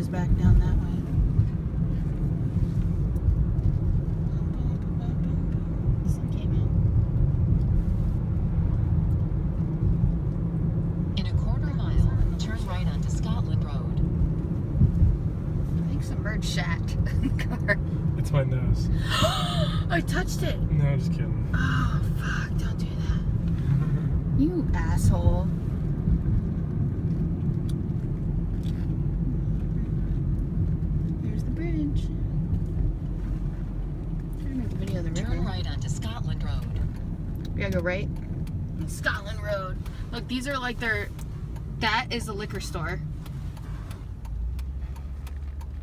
is back down that way. Sun came out. In a quarter mile, turn right onto Scotland Road. I think some bird shat in the car. It's my nose. I touched it. No, just kidding. Oh, fuck. Don't do that. You asshole. There's the bridge. I'm trying to make a video of the river. Turn right onto Scotland Road. We gotta go right. Scotland Road. Look, these are like that is the liquor store.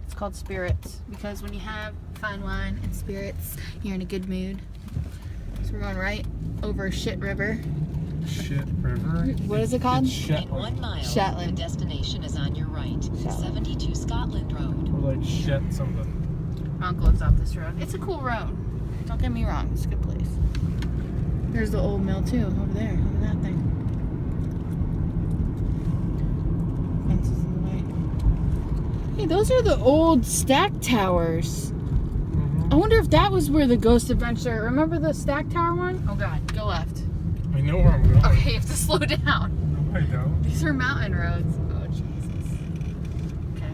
It's called Spirits because when you have fine wine and spirits, you're in a good mood. So we're going right over Shit River. Shit River? What is it called? It's In 1 mile, Shetland. the destination is on your right. Shetland. 72 Scotland Road. Or like shit something. My uncle lives off this road. It's a cool road. Don't get me wrong. It's a good place. There's the old mill too, over there. Look at that thing. Fences in the way. Hey, those are the old stack towers. I wonder if that was where the Ghost Adventure. Remember the stack tower one? Oh god, go left. I know where I'm going. Okay, you have to slow down. No, I don't. These are mountain roads.